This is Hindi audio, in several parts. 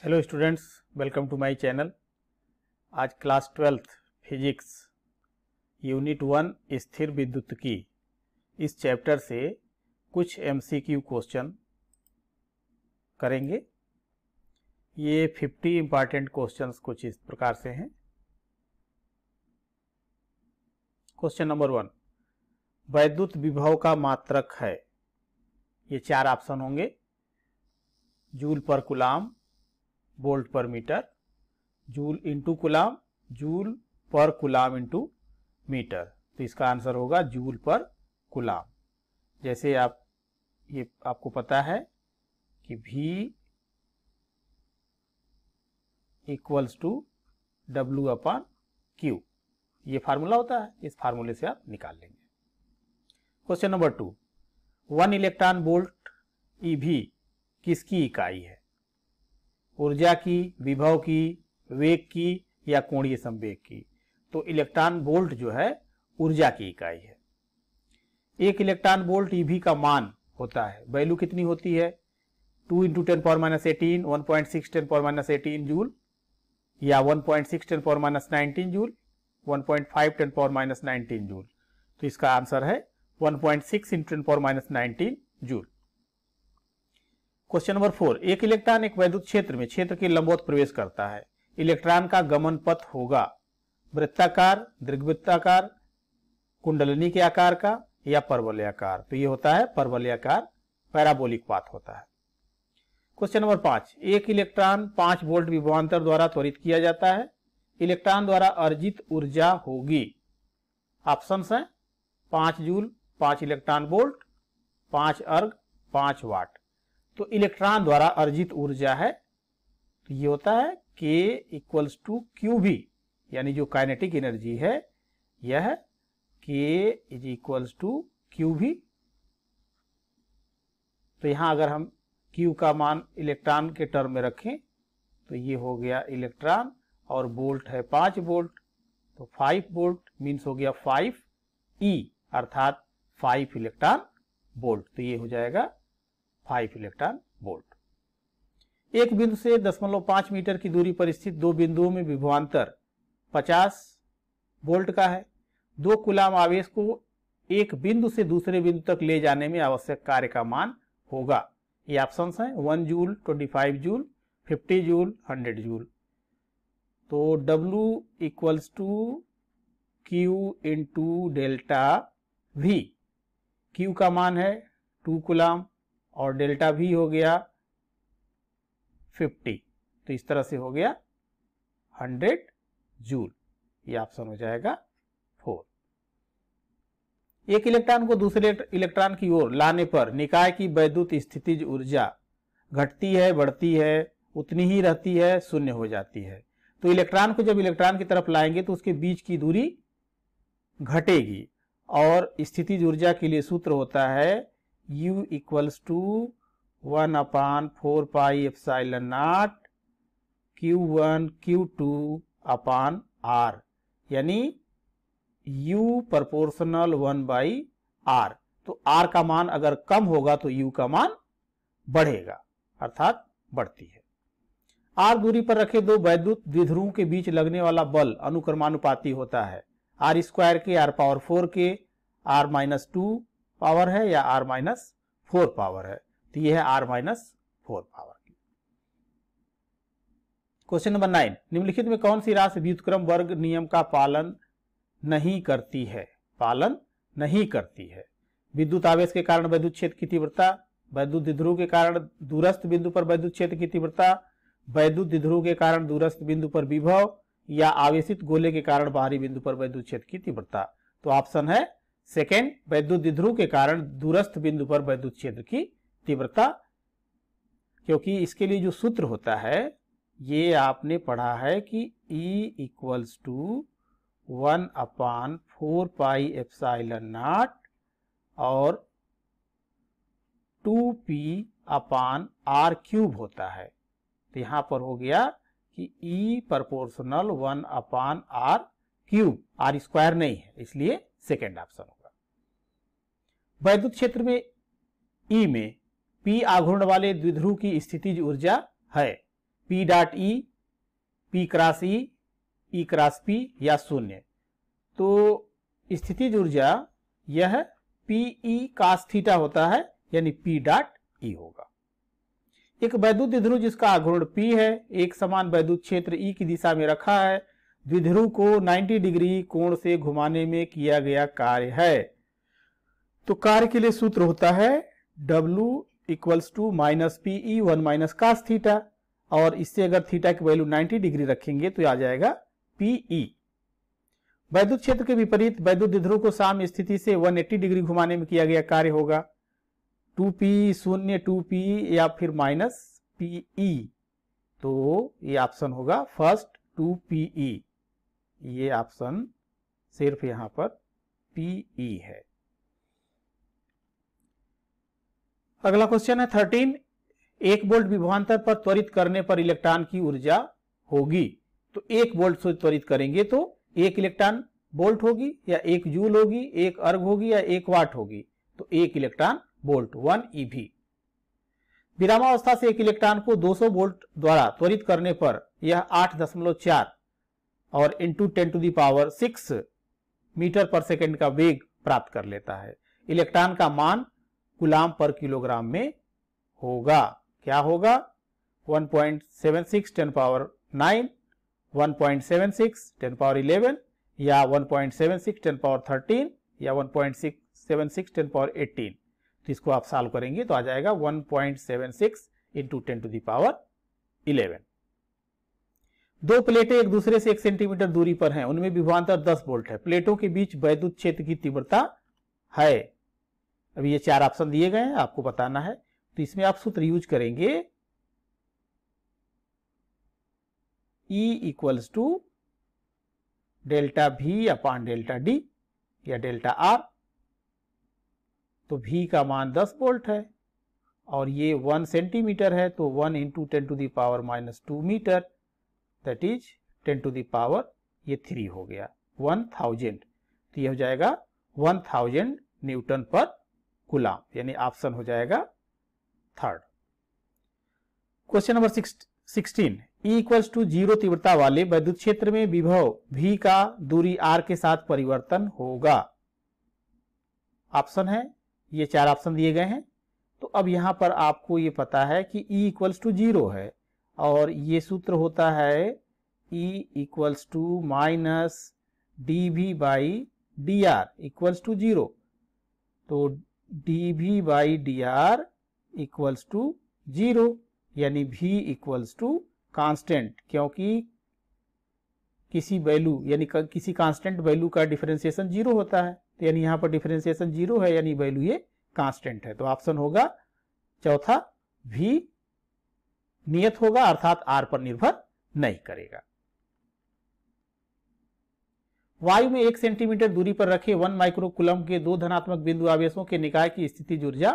Hello students, welcome to my channel. आज क्लास 12th फिजिक्स यूनिट 1 स्थिर विद्युत्की इस चैप्टर से कुछ एमसीक्यू क्वेश्चन करेंगे। ये 50 इंपॉर्टेंट क्वेश्चंस कुछ इस प्रकार से हैं। क्वेश्चन नंबर 1, वैद्युत विभव का मात्रक है। ये 4 ऑप्शन होंगे: joule per coulomb, volt per metre, joule into coulomb, joule per coulomb into metre. तो इसका आंसर होगा जूल पर कूलाम। जैसे आपको पता है कि V equals to W upon Q, ये फार्मूला होता है। इस फार्मूले से आप निकाल लेंगे। Question number 2, 1 electron volt EV किसकी इकाई है? ऊर्जा की, विभव की, वेग की या कोणीय संवेग की? तो इलेक्ट्रॉन वोल्ट जो है ऊर्जा की इकाई है। 1 इलेक्ट्रॉन वोल्ट EV का मान होता है, वैल्यू कितनी होती है? 2 × 10⁻18, 1.6 10⁻18 जूल, या 1.6 10⁻19 जूल, 1.5 10⁻19 जूल। तो इसका आंसर है 1.6 × 10⁻19 जूल। क्वेश्चन नंबर 4, एक इलेक्ट्रॉन एक वैद्युत क्षेत्र में क्षेत्र के लंबवत प्रवेश करता है। इलेक्ट्रॉन का गमन पथ होगा वृत्ताकार, दीर्घवृत्ताकार, कुंडलनी के आकार का या परवलयाकार? तो ये होता है परवलयाकार, पैराबोलिक पाथ होता है। क्वेश्चन नंबर 5, एक इलेक्ट्रॉन 5 वोल्ट विभवांतर द्वारा त्वरित किया जाता है। इलेक्ट्रॉन द्वारा अर्जित ऊर्जा होगी। ऑप्शंस हैं 5 जूल, 5 इलेक्ट्रॉन वोल्ट, 5 अर्ग, 5 वाट। तो इलेक्ट्रॉन द्वारा अर्जित ऊर्जा है, तो ये होता है K इक्वल्स टू QV, यानी जो काइनेटिक एनर्जी है यह K is equals to QV। तो यहां अगर हम Q का मान इलेक्ट्रॉन के टर्म में रखें तो ये हो गया इलेक्ट्रॉन, और वोल्ट है 5 वोल्ट, तो 5 वोल्ट मीन्स हो गया 5E अर्थात 5 इलेक्ट्रॉन वोल्ट। तो ये हो जाएगा 5 इलेक्ट्रॉन वोल्ट। एक बिंदु से 0.5 मीटर की दूरी पर स्थित दो बिंदुओं में विभवांतर 50 वोल्ट का है। 2 कूलाम आवेश को एक बिंदु से दूसरे बिंदु तक ले जाने में आवश्यक कार्य का मान होगा। ये ऑप्शंस हैं 1 जूल, 25 जूल, 50 जूल, 100 जूल। तो W equals to Q into delta V। Q का मान है 2 कूलाम और डेल्टा V हो गया 50, तो इस तरह से हो गया 100 जूल। ये ऑप्शन हो जाएगा 4। एक इलेक्ट्रॉन को दूसरे इलेक्ट्रॉन की ओर लाने पर निकाय की वैद्युत स्थितिज ऊर्जा घटती है, बढ़ती है, उतनी ही रहती है, शून्य हो जाती है? तो इलेक्ट्रॉन को जब इलेक्ट्रॉन की तरफ लाएंगे तो उसके बीच की दूरी घटेगी, और स्थितिज ऊर्जा के लिए सूत्र होता है U equals to 1/4 pi epsilon naught Q1 Q2 upon R, यानी U प्रोपोर्शनल 1/R। तो R का मान अगर कम होगा तो U का मान बढ़ेगा, अर्थात बढ़ती है। R दूरी पर रखे दो वैद्युत द्विध्रुवों के बीच लगने वाला बल अनुक्रमानुपाती होता है। R² के R⁴ के R-2 पावर है या R-4 पावर है? तो यह है R-4 पावर की। क्वेश्चन नंबर 9, निम्नलिखित में कौन सी राशि व्युत्क्रम वर्ग नियम का पालन नहीं करती है? पालन नहीं करती है। विद्युत आवेश के कारण वैद्युत क्षेत्र की तीव्रता, वैद्युत द्विध्रुव के कारण दूरस्थ बिंदु पर वैद्युत क्षेत्र की तीव्रता, वैद्युत द्विध्रुव के कारण दूरस्थ बिंदु पर विभव, या आवेशित गोले के कारण बाहरी बिंदु पर वैद्युत क्षेत्र की तीव्रता? तो ऑप्शन है सेकेंड, वैद्युत द्विध्रुव के कारण दूरस्थ बिंदु पर वैद्युत क्षेत्र की तीव्रता, क्योंकि इसके लिए जो सूत्र होता है ये आपने पढ़ा है कि E equals to 1/4 pi epsilon naught और 2P अपॉन R³ होता है। तो यहां पर हो गया कि E प्रोपोर्शनल 1/R³, R² नहीं है, इसलिए सेकेंड ऑप्शन होगा। वैद्युत क्षेत्र में E में P आघूर्ण वाले द्विध्रुव की स्थितिज ऊर्जा है। P dot E, P cross E, E cross P या शून्य। तो स्थितिज ऊर्जा यह Pe cos थीटा होता है, यानी P डॉट ई होगा। एक वैद्युत द्विध्रुव जिसका आघूर्ण P है, एक समान वैद्युत क्षेत्र E की दिशा में रखा है, द्विध्रुव को 90 डिग्री कोण से घुमाने में किया गया कार्य है। तो कार्य के लिए सूत्र होता है W equals to minus PE 1 minus cos theta, और इससे अगर थीटा की वैल्यू 90 डिग्री रखेंगे तो आ जाएगा PE। वैद्युत क्षेत्र के विपरीत वैद्युत द्विध्रुव को साम्य स्थिति से 180 डिग्री घुमाने में किया गया कार्य होगा 2P शून्य 2P या फिर माइनस PE। तो ये ऑप्शन होगा फर्स्ट 2PE। ये ऑप्शन सिर्फ यहां पर PE है। अगला क्वेश्चन है 13। 1 वोल्ट विभवांतर पर त्वरित करने पर इलेक्ट्रॉन की ऊर्जा होगी। तो 1 वोल्ट से त्वरित करेंगे तो 1 इलेक्ट्रॉन वोल्ट होगी या 1 जूल होगी, 1 अर्ग होगी या 1 वाट होगी। तो 1 इलेक्ट्रॉन वोल्ट 1 eV। विरामावस्था से 1 इलेक्ट्रॉन को 200 वोल्ट द्वारा त्वरित करने पर यह 8.4 और इंटू 10⁶ मीटर पर सेकेंड का वेग प्राप्त कर लेता है। इलेक्ट्रॉन का मान कूलाम पर किलोग्राम में होगा। क्या होगा? 1.76 10⁹, 1.76 10⁻11 या 1.76 10⁻13 या 1.76 10⁻18। तो इसको आप सॉल्व करेंगे तो आ जाएगा 1.76 इंटू 10⁻11। दो प्लेटें एक दूसरे से 1 सेंटीमीटर दूरी पर हैं, उनमें विभवांतर 10 वोल्ट है। प्लेटों के बीच वैद्युत क्षेत्र की तीव्रता है। अभी ये 4 ऑप्शन दिए गए हैं, आपको बताना है। तो इसमें आप सूत्र यूज करेंगे E equals to delta V upon delta D या डेल्टा R। तो V का मान 10 वोल्ट है और ये 1 सेंटीमीटर है, तो 1 इंटू 10⁻⁻2 मीटर, दैट इज 10⁻ये 3 हो गया 1000। तो ये हो जाएगा 1000 न्यूटन पर कूलाम, यानी ऑप्शन हो जाएगा third. Question number 16। E equals to 0 तीव्रता वाले वैद्युत क्षेत्र में विभव V का दूरी R के साथ परिवर्तन होगा। ऑप्शन है, ये 4 ऑप्शन दिए गए हैं। तो अब यहां पर आपको ये पता है कि E इक्वल्स टू 0 है और ये सूत्र होता है E equals to minus dV by dr equals to 0। तो dV by dr equals to 0, यानी V इक्वल्स टू कांस्टेंट, क्योंकि किसी वैल्यू यानी किसी कांस्टेंट वैल्यू का डिफरेंशिएशन 0 होता है। तो यानी यहां पर डिफरेंशिएशन 0 है, यानी वैल्यू ये कांस्टेंट है। तो ऑप्शन होगा चौथा, V नियत होगा अर्थात R पर निर्भर नहीं करेगा। वायु में 1 सेंटीमीटर दूरी पर रखे 1 माइक्रोकूलम के 2 धनात्मक बिंदु आवेशों के निकाय की स्थितिज ऊर्जा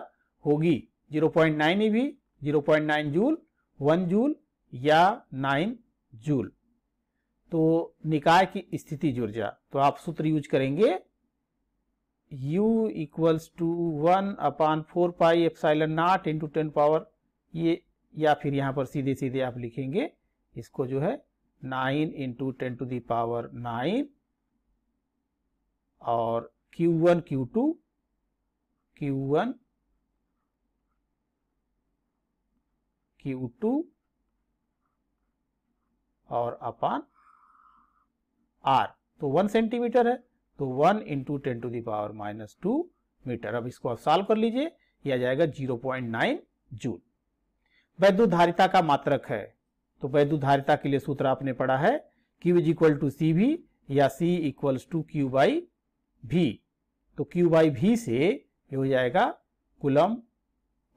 होगी 0.9 eV, 0.9 जूल, 1 जूल या 9 जूल। तो निकाय की स्थितिज ऊर्जा, तो आप सूत्र यूज करेंगे U equals to 1/4 pi epsilon naught into 10 power ये, या फिर यहां पर सीधे सीधे आप लिखेंगे इसको जो है 9 इंटू 10⁹ और Q1 Q2 और अपान R। तो 1 सेंटीमीटर है, तो 1 इंटू 10⁻⁻2 मीटर। अब इसको आप सॉल्व कर लीजिए, यह आ जाएगा 0.9 जूल। वैद्युत धारिता का मात्रक है, तो वैद्युत धारिता के लिए सूत्र आपने पढ़ा है Q is equal to CV या C equals to Q by V। तो Q बाई V से ये हो जाएगा कूलम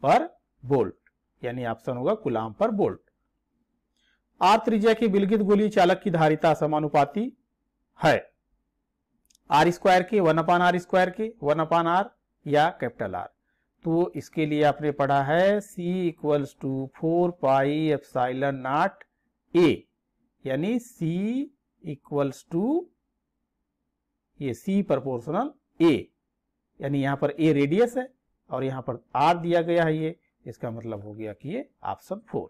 पर वोल्ट, यानी ऑप्शन होगा कूलम पर वोल्ट। R त्रिज्या के विलगित गोलीय चालक की धारिता समानुपाती है R² के 1/r² के 1/r या कैपिटल R। तो इसके लिए आपने पढ़ा है C equals to 4 pi epsilon naught A, यानी C इक्वल्स टू ये C प्रोपोर्शनल A, यानी यहां पर A रेडियस है और यहां पर R दिया गया है, ये इसका मतलब हो गया कि ये ऑप्शन 4।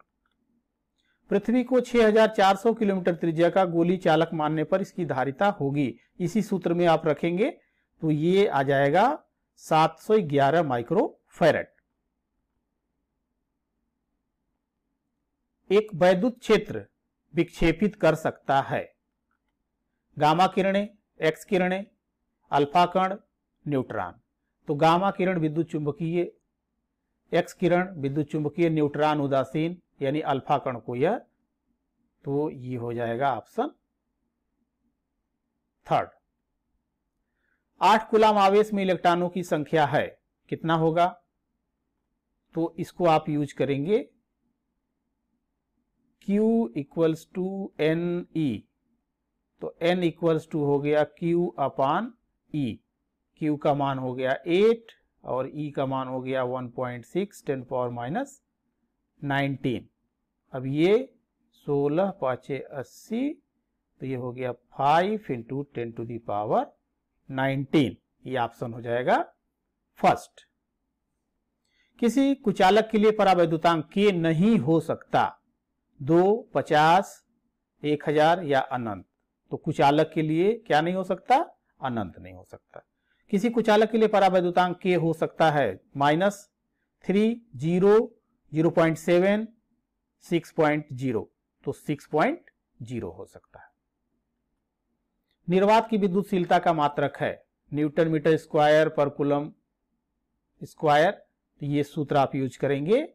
पृथ्वी को 6400 किलोमीटर त्रिज्या का गोली चालक मानने पर इसकी धारिता होगी। इसी सूत्र में आप रखेंगे तो ये आ जाएगा 711 माइक्रोफैरड। एक वैद्युत क्षेत्र विक्षेपित कर सकता है गामा किरणें, एक्स किरणें, अल्फा कण, न्यूट्रॉन। तो गामा किरण विद्युत चुंबकीय, एक्स किरण विद्युत चुंबकीय, न्यूट्रॉन उदासीन यानी अल्फा कण को यह, तो ये हो जाएगा ऑप्शन थर्ड। 8 कूलाम आवेश में इलेक्ट्रॉनों की संख्या है, कितना होगा? तो इसको आप यूज करेंगे Q इक्वल्स टू NE, तो N इक्वल्स टू हो गया Q अपान E। Q का मान हो गया 8 और E का मान हो गया 1.6 10 पावर माइनस 19। अब ये 16 पाँचे 80, तो ये हो गया 5 इंटू 10 टू दी पावर 19। ये ऑप्शन हो जाएगा फर्स्ट। किसी कुचालक के लिए परावैद्युतांक K नहीं हो सकता, 2, 50, 1000 या अनंत। तो कुचालक के लिए क्या नहीं हो सकता? अनंत नहीं हो सकता। किसी कुचालक के लिए परावैद्युतांक K हो सकता है -3, 0, 0.7, 6.0, तो 6.0 हो सकता है। निर्वात की विद्युतशीलता का मात्रक है Newton metre square per coulomb square, तो ये सूत्र आप यूज करेंगे।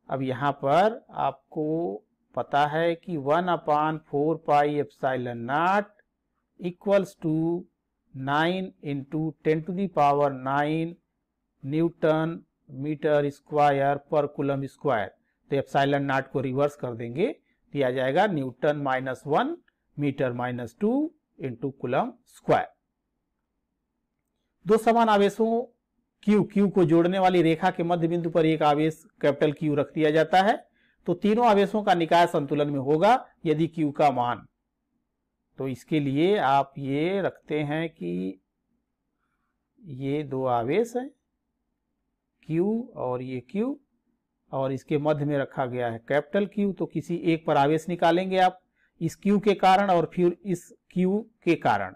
अब यहां पर आपको पता है कि 1/4 pi epsilon naught equals to 9 into 10 to the power 9 newton metre square per coulomb square. तो एप्सिलॉन नॉट को रिवर्स कर देंगे, दिया जाएगा newton -1 metre -2 into coulomb square. दो समान आवेशों Q को जोड़ने वाली रेखा के मध्य बिंदु पर एक आवेश कैपिटल Q रख दिया जाता है, तो तीनों आवेशों का निकाय संतुलन में होगा यदि Q का मान, तो इसके लिए आप ये रखते हैं कि ये दो आवेश हैं Q और ये Q, और इसके मध्य में रखा गया है कैपिटल Q। तो किसी एक पर आवेश निकालेंगे आप इस Q के कारण और फिर इस Q के कारण,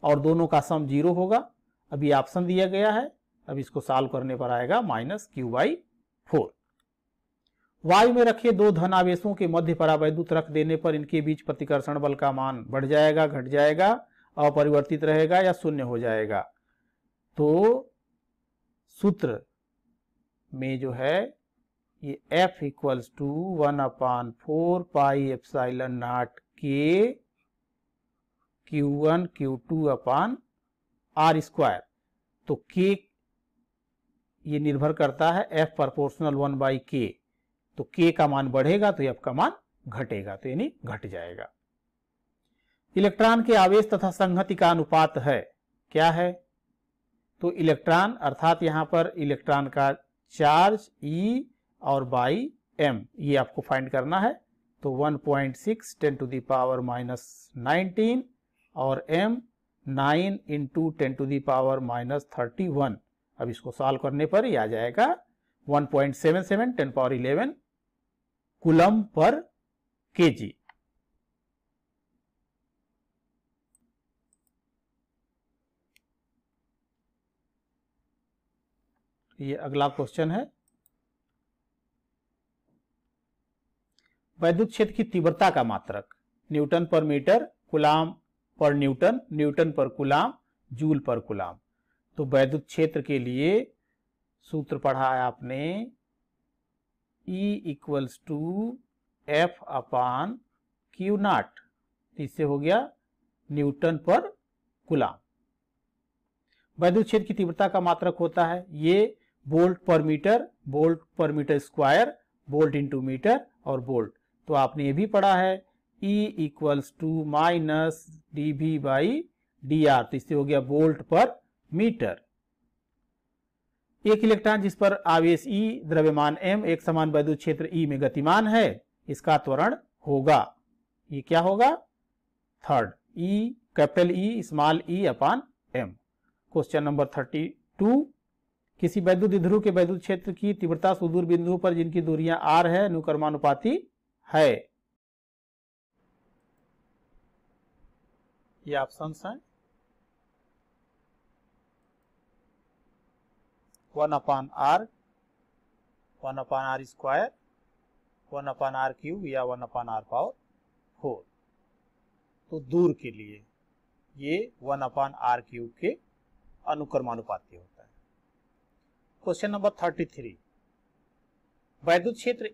और दोनों का सम 0 होगा। अभी ऑप्शन दिया गया है, अब इसको सॉल्व करने पर आएगा -Q/4। वायु में रखे दो धन आवेशों के मध्य परावैद्युत रख देने पर इनके बीच प्रतिकर्षण बल का मान बढ़ जाएगा, घट जाएगा, अपरिवर्तित रहेगा या शून्य हो जाएगा। तो सूत्र में जो है ये F equals to 1/4 pi epsilon naught K Q1 Q2 upon R square. तो K ये निर्भर करता है F प्रोपोर्शनल 1/K, तो K का मान बढ़ेगा तो F का मान घटेगा, तो यानी घट जाएगा। इलेक्ट्रॉन के आवेश तथा संहति का अनुपात है, क्या है? तो इलेक्ट्रॉन अर्थात यहां पर इलेक्ट्रॉन का चार्ज E और बाई M ये आपको फाइंड करना है। तो 1.6 10 टू दी पावर -19 और M 9 into 10 to the power -31। अब इसको सॉल्व करने पर ये आ जाएगा 1.77 10 पावर 11 कूलम पर kg। ये अगला क्वेश्चन है, वैद्युत क्षेत्र की तीव्रता का मात्रक न्यूटन पर मीटर, कूलाम पर Newton, Newton per coulomb, joule per coulomb. तो वैद्युत क्षेत्र के लिए सूत्र पढ़ा है आपने E equals to F upon Q naught, इससे हो गया न्यूटन पर कूलाम। वैद्युत क्षेत्र की तीव्रता का मात्रक होता है ये volt per metre square, volt into metre और वोल्ट। तो आपने ये भी पढ़ा है E इक्वल्स टू -dV/dr, तो इससे हो गया वोल्ट पर मीटर। एक इलेक्ट्रॉन जिस पर आवेश E, द्रव्यमान M, एक समान वैद्युत क्षेत्र E में गतिमान है, इसका त्वरण होगा, ये क्या होगा? Third, capital E small e अपान M। क्वेश्चन नंबर 32, किसी वैद्युत द्विध्रुव के वैद्युत क्षेत्र की तीव्रता सुदूर बिंदुओं पर जिनकी दूरियां r है अनुक्रमानुपाती है। ये ऑप्शंस हैं 1/r, 1/r square, 1/r cube या 1/r⁴। तो दूर के लिए ये 1/r क्यूब के अनुक्रमानुपाती होता है। क्वेश्चन नंबर 33, वैद्युत क्षेत्र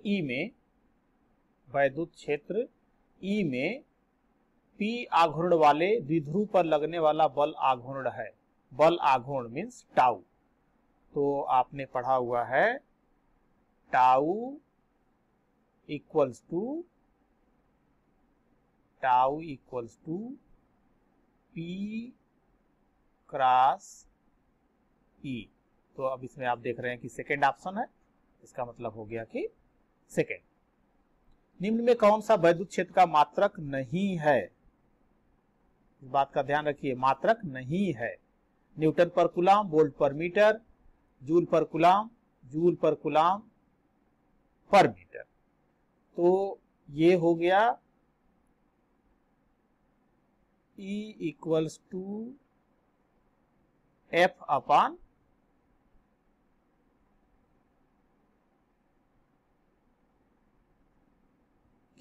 E में P आघूर्ण वाले द्विध्रुव पर लगने वाला बल आघूर्ण है। बल आघूर्ण मीन्स टाउ। तो आपने पढ़ा हुआ है tau equals to P cross E। तो अब इसमें आप देख रहे हैं कि सेकेंड ऑप्शन है, इसका मतलब हो गया कि सेकेंड। निम्न में कौन सा वैद्युत क्षेत्र का मात्रक नहीं है? इस बात का ध्यान रखिए, मात्रक नहीं है। Newton per coulomb, volt per metre, joule per coulomb, joule per coulomb per metre. तो ये हो गया E equals to F upon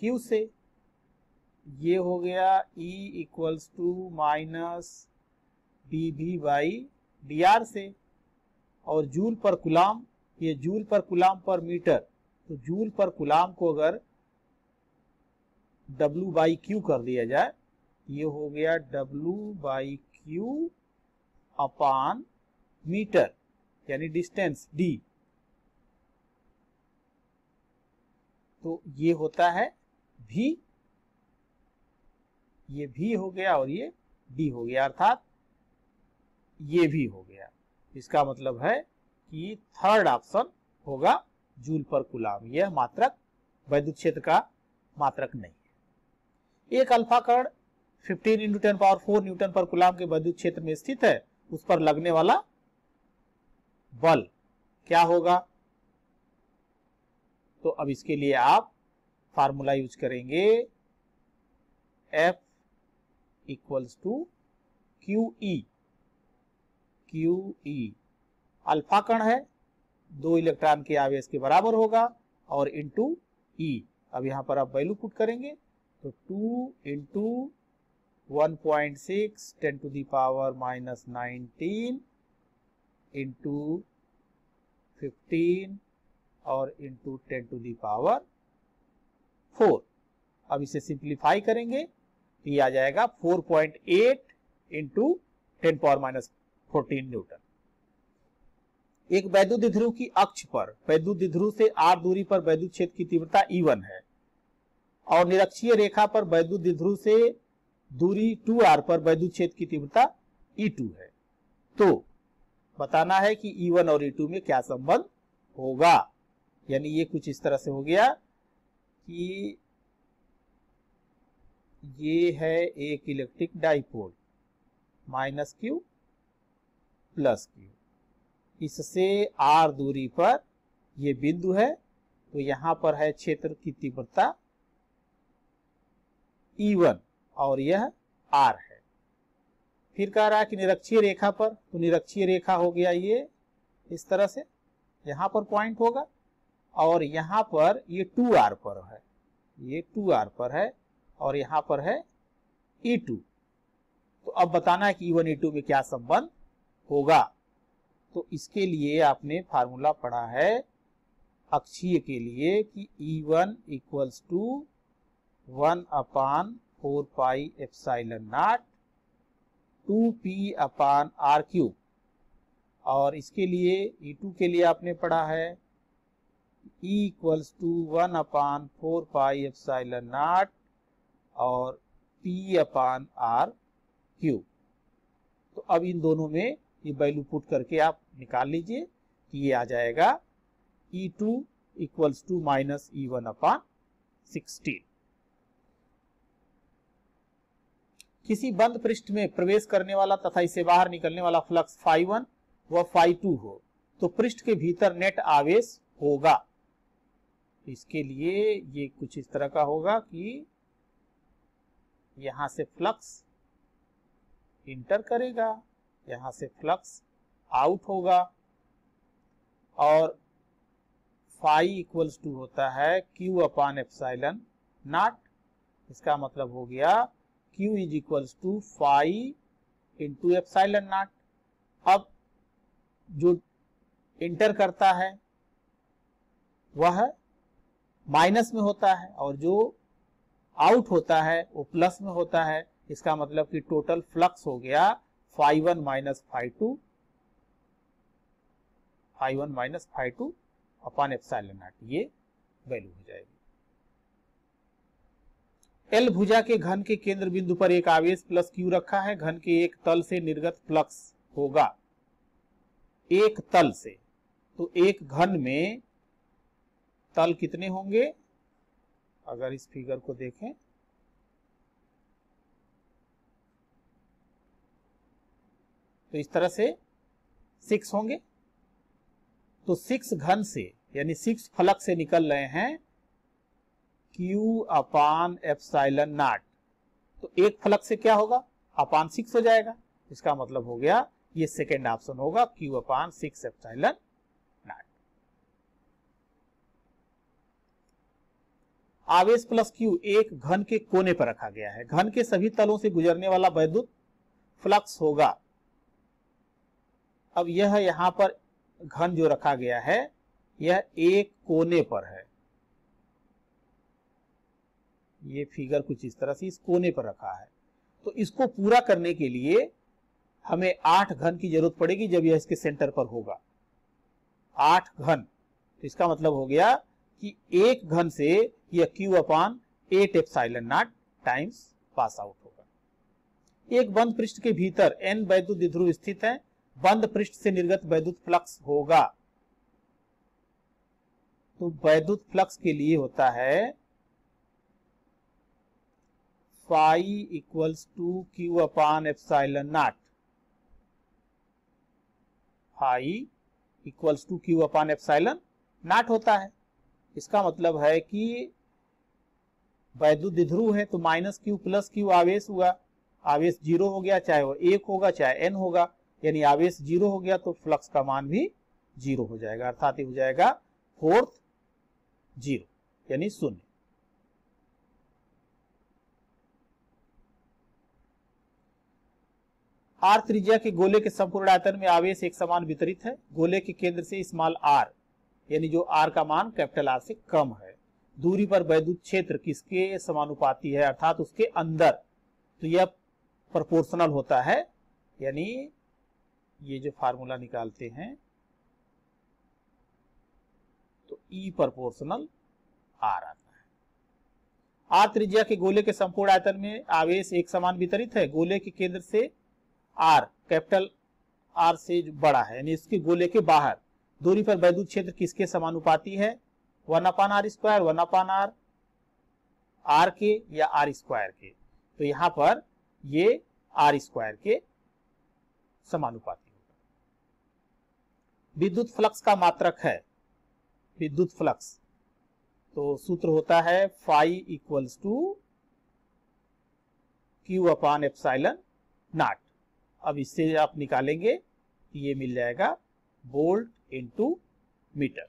Q से। ये हो गया E equals to minus dV by dr से। और जूल पर कूलाम, ये joule per coulomb per metre, तो जूल पर कूलाम को अगर W बाई Q कर दिया जाए, ये हो गया W by Q upon metre यानी डिस्टेंस D। तो ये होता है V, ये V हो गया और ये D हो गया, अर्थात ये भी हो गया। इसका मतलब है कि थर्ड ऑप्शन होगा जूल पर कूलाम। यह मात्रक वैद्युत क्षेत्र का मात्रक नहीं है। एक अल्फा कण 15 × 10⁴ न्यूटन पर कूलाम के वैद्युत क्षेत्र में स्थित है, उस पर लगने वाला बल क्या होगा? तो अब इसके लिए आप फार्मूला यूज करेंगे F equals to QE। Alpha कण है, 2 इलेक्ट्रॉन के आवेश के बराबर होगा, और इंटू E। अब यहां पर आप वैल्यू पुट करेंगे तो 2 × 1.6 10⁻⁻19 इंटू 15 और इंटू 10⁴। अब इसे सिंप्लीफाई करेंगे तो ये आ जाएगा 4.8 इंटू 10⁻⁴ न्यूटन। एक वैद्युत द्विध्रुव की अक्ष पर वैद्युत द्विध्रुव से r दूरी पर वैद्युत क्षेत्र की तीव्रता E1 है और निरक्षीय रेखा पर वैद्युत द्विध्रुव से दूरी 2r पर वैद्युत क्षेत्र की तीव्रता E2 है। तो बताना है कि E1 और E2 में क्या संबंध होगा। यानी ये कुछ इस तरह से हो गया कि ये है एक इलेक्ट्रिक डाइपोल, -q +q, इससे r दूरी पर ये बिंदु है, तो यहां पर है क्षेत्र की तीव्रता E1 और यह r है। फिर कह रहा है कि निरक्षीय रेखा पर, तो निरक्षीय रेखा हो गया ये इस तरह से, यहां पर पॉइंट होगा, और यहां पर ये 2r पर है, ये 2r पर है, और यहां पर है E2। तो अब बताना है कि E1 E2 में क्या संबंध होगा। तो इसके लिए आपने फार्मूला पढ़ा है अक्षीय के लिए कि E1 इक्वल्स टू 1/4πε0 2p/r³। और इसके लिए E2 के लिए आपने पढ़ा है E इक्वल्स टू 1/4πε0 और p/r³। तो अब इन दोनों में ये वैल्यू पुट करके आप निकाल लीजिए कि ये आ जाएगा E2 इक्वल्स टू -E1/16। किसी बंद पृष्ठ में प्रवेश करने वाला तथा इसे बाहर निकलने वाला फ्लक्स φ1 व φ2 हो तो पृष्ठ के भीतर नेट आवेश होगा। इसके लिए ये कुछ इस तरह का होगा कि यहां से फ्लक्स इंटर करेगा, यहां से फ्लक्स आउट होगा, और फाई इक्वल्स टू होता है Q अपान एप्सिलॉन नॉट। इसका मतलब हो गया Q is equals to phi into epsilon naught. अब जो इंटर करता है वह माइनस में होता है और जो आउट होता है वो प्लस में होता है। इसका मतलब कि टोटल फ्लक्स हो गया φ1 minus φ2, φ1 minus φ2 upon epsilon nought, ये वैल्यू हो जाएगी। एल भुजा के घन के केंद्र बिंदु पर एक आवेश प्लस Q रखा है। घन के एक तल से निर्गत फ्लक्स होगा, एक तल से, तो एक घन में तल कितने होंगे? अगर इस फिगर को देखें तो इस तरह से 6 होंगे। तो 6 घन से यानी 6 फलक से निकल रहे हैं Q अपान एप्सिलॉन नॉट। तो एक फलक से क्या होगा? अपान 6 हो जाएगा। इसका मतलब हो गया ये सेकेंड ऑप्शन होगा Q अपान 6 एप्सिलॉन नॉट। आवेश प्लस Q एक घन के कोने पर रखा गया है। घन के सभी तलों से गुजरने वाला वैद्युत फ्लक्स होगा। अब यह यहां पर घन जो रखा गया है यह एक कोने पर है। ये फिगर कुछ इस तरह से इस कोने पर रखा है। तो इसको पूरा करने के लिए हमें 8 घन की जरूरत पड़ेगी जब यह इसके सेंटर पर होगा। 8 घन, तो इसका मतलब हो गया कि एक घन से यह Q upon 8 epsilon not times pass out होगा। एक बंद पृष्ठ के भीतर N वैद्युत द्विध्रुव स्थित है। बंद पृष्ठ से निर्गत वैद्युत फ्लक्स होगा। तो वैद्युत फ्लक्स के लिए होता है phi equals to Q upon epsilon naught. Phi equals to Q upon epsilon naught होता है। इसका मतलब है कि वैद्युत द्विध्रुव है तो माइनस Q प्लस Q आवेश हुआ। आवेश 0 हो गया, चाहे वो 1 होगा चाहे N होगा, यानी आवेश 0 हो गया तो फ्लक्स का मान भी 0 हो जाएगा, अर्थात ये हो जाएगा 4th 0 यानी 0। R त्रिज्या के गोले के संपूर्ण आयतन में आवेश एक समान वितरित है। गोले के केंद्र से स्मॉल r यानी जो r का मान कैपिटल R से कम है, दूरी पर वैद्युत क्षेत्र किसके समानुपाती है? अर्थात उसके अंदर। तो यह प्रोपोर्शनल होता है, यानी ये जो फार्मूला निकालते हैं तो E प्रोपोर्शनल R आता है। R त्रिज्या के गोले के संपूर्ण आयतन में आवेश एक समान वितरित है। गोले के केंद्र से R कैपिटल R से जो बड़ा है यानी इसके गोले के बाहर दूरी पर वैद्युत क्षेत्र किसके समानुपाती है? 1 अपान R स्क्वायर, 1 अपान R के या R स्क्वायर के। तो यहां पर ये R स्क्वायर के समानुपाती होगा। विद्युत फ्लक्स का मात्रक है विद्युत फ्लक्स, तो सूत्र होता है phi equals to Q upon epsilon naught. अब इससे आप निकालेंगे तो ये मिल जाएगा वोल्ट इंटू मीटर।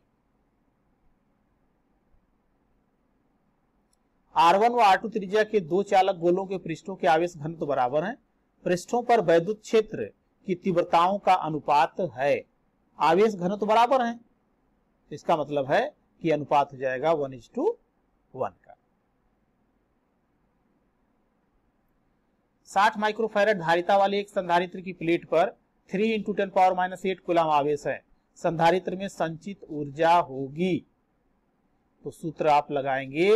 R1 व R2 त्रिज्या के दो चालक गोलों के पृष्ठों के आवेश घनत्व बराबर हैं। पृष्ठों पर वैद्युत क्षेत्र की तीव्रताओं का अनुपात है। आवेश घनत्व बराबर हैं, इसका मतलब है कि अनुपात हो जाएगा 1:1 का। 60 माइक्रोफैराड धारिता वाले एक संधारित्र की प्लेट पर 3 × 10⁻⁸ कूलम आवेश है। संधारित्र में संचित ऊर्जा होगी। तो सूत्र आप लगाएंगे,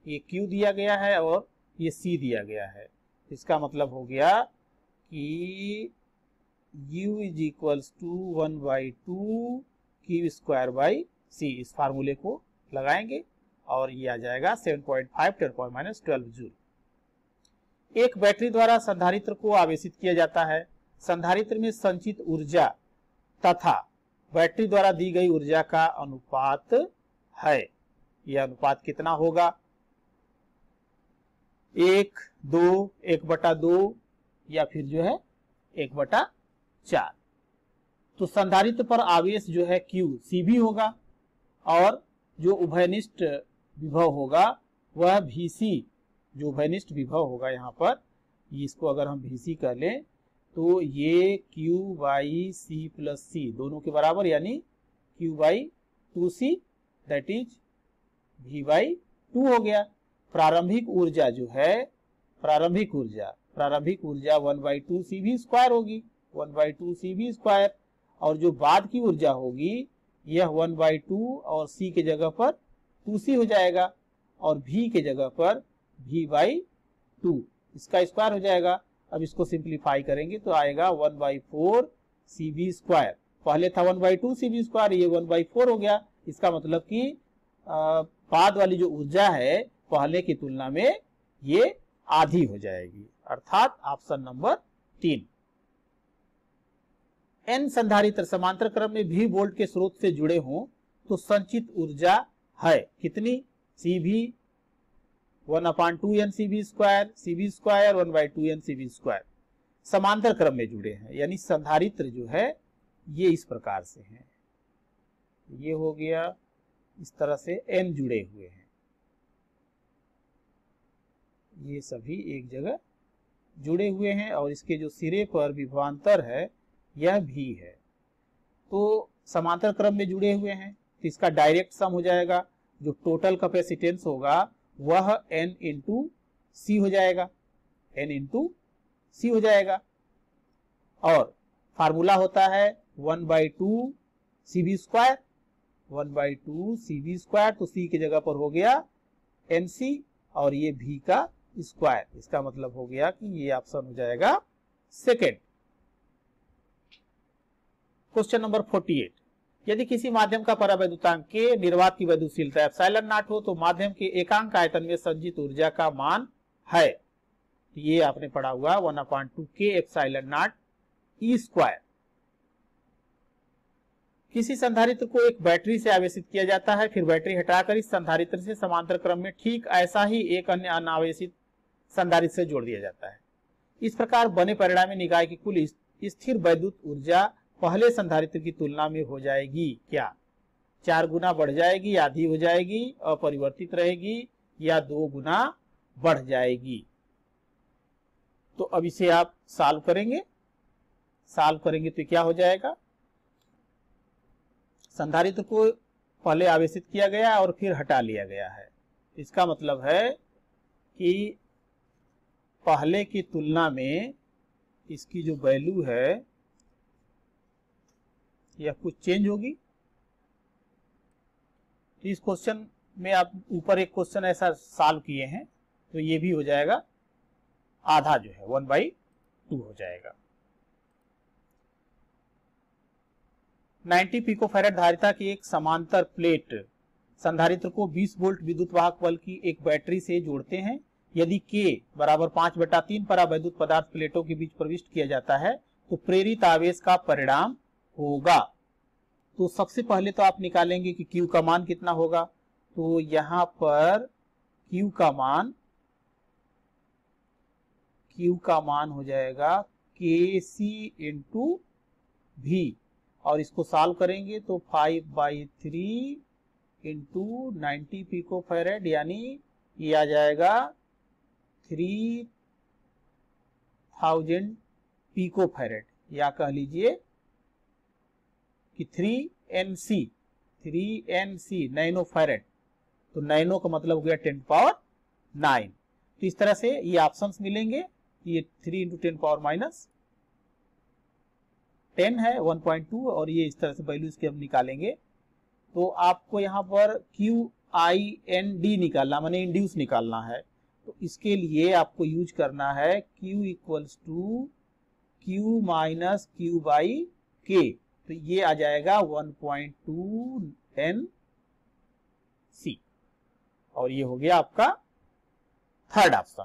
ये Q दिया गया है और ये C दिया गया है। इसका मतलब हो गया कि U is equals to 1/2 Q square by C। इस फार्मूले को लगाएंगे और ये आ जाएगा 7.5 10⁻12 जूल। एक बैटरी द्वारा संधारित्र को आवेशित किया जाता है। संधारित्र में संचित ऊर्जा तथा बैटरी द्वारा दी गई ऊर्जा का अनुपात है। यह अनुपात कितना होगा? 1/2 1/2 या फिर जो है 1/4। तो संधारित्र पर आवेश जो है Q CV होगा और जो उभयनिष्ठ विभव होगा वह VC, जो उभयनिष्ठ विभव होगा यहाँ पर, इसको अगर हम VC कर लें तो ये Q/C + C दोनों के बराबर, यानी Q/2C दैट इज V/2 हो गया। प्रारंभिक ऊर्जा जो है, प्रारंभिक ऊर्जा 1/2CV² होगी, 1/2CV², और जो बाद की ऊर्जा होगी यह 1/2 और C के जगह पर 2C हो जाएगा और V के जगह पर V/2 इसका स्क्वायर हो जाएगा। अब इसको सिंप्लीफाई करेंगे तो आएगा 1/4CV²। पहले था 1/2CV², ये 1/4 हो गया। इसका मतलब कि बाद वाली जो ऊर्जा है पहले की तुलना में ये आधी हो जाएगी, अर्थात ऑप्शन नंबर 3। n संधारित्र समांतर क्रम में V वोल्ट के स्रोत से जुड़े हों तो संचित ऊर्जा है कितनी? CV 1/2NCV², CV² 1/2NCV²। समांतर क्रम में जुड़े हैं, यानी संधारित्र जो है ये इस प्रकार से हैं, ये हो गया, इस तरह से n जुड़े हुए हैं, ये सभी एक जगह जुड़े हुए हैं और इसके जो सिरे पर विभवांतर है यह भी है। तो समांतर क्रम में जुड़े हुए हैं तो इसका डायरेक्ट सम हो जाएगा, जो टोटल कैपेसिटेंस होगा वह N × C हो जाएगा, N × C हो जाएगा। और फार्मूला होता है 1/2CV², 1/2CV², तो C की जगह पर हो गया NC और ये V का स्क्वायर। इसका मतलब हो गया कि ये ऑप्शन हो जाएगा सेकेंड। क्वेश्चन नंबर 48, यदि किसी माध्यम का परावैद्युतांक K, निर्वात की वैद्युतशीलता ε0 हो तो माध्यम के एकांक आयतन में संचित ऊर्जा का मान है। तो ये आपने पढ़ा हुआ 1/2K ε0 E²। किसी संधारित्र को एक बैटरी से आवेशित किया जाता है, फिर बैटरी हटाकर इस संधारित्र से समांतर क्रम में ठीक ऐसा ही एक अन्य अनावेशित संधारित्र से जोड़ दिया जाता है। इस प्रकार बने परिणामी निकाय की कुल स्थिर वैद्युत ऊर्जा पहले संधारित्र की तुलना में हो जाएगी क्या? 4 गुना बढ़ जाएगी, आधी हो जाएगी, अपरिवर्तित रहेगी, या 2 गुना बढ़ जाएगी? तो अब इसे आप सॉल्व करेंगे तो क्या हो जाएगा? संधारित्र को पहले आवेशित किया गया और फिर हटा लिया गया है, इसका मतलब है कि पहले की तुलना में इसकी जो वैल्यू है यह कुछ चेंज होगी। तो इस क्वेश्चन में आप ऊपर एक क्वेश्चन ऐसा सॉल्व किए हैं तो ये भी हो जाएगा, आधा जो है 1/2 हो जाएगा। 90 पिकोफैरेड धारिता की एक समांतर प्लेट संधारित्र को 20 वोल्ट विद्युत वाहक बल की एक बैटरी से जोड़ते हैं। यदि K बराबर 5/3 परावैद्युत पदार्थ प्लेटों के बीच प्रविष्ट किया जाता है तो प्रेरित आवेश का परिणाम होगा। तो सबसे पहले तो आप निकालेंगे कि Q का मान कितना होगा। तो यहां पर Q का मान हो जाएगा KC × V, और इसको सॉल्व करेंगे तो 5/3 × 90 पिकोफैरेड, यानी ये आ जाएगा 3000 पिकोफैरेड, या कह लीजिए कि 3NC नैनो फैरेड। तो नैनो का मतलब हो गया 10⁻⁹। तो इस तरह से ये ऑप्शंस मिलेंगे, ये 3 × 10⁻10 है 1.2, और ये इस तरह से वैल्यू इसके हम निकालेंगे। तो आपको यहाँ पर QIND निकालना, माने इंड्यूस निकालना है। तो इसके लिए आपको यूज करना है Q = Q - Q/K। तो ये आ जाएगा 1.2 NC, और ये हो गया आपका थर्ड ऑप्शन।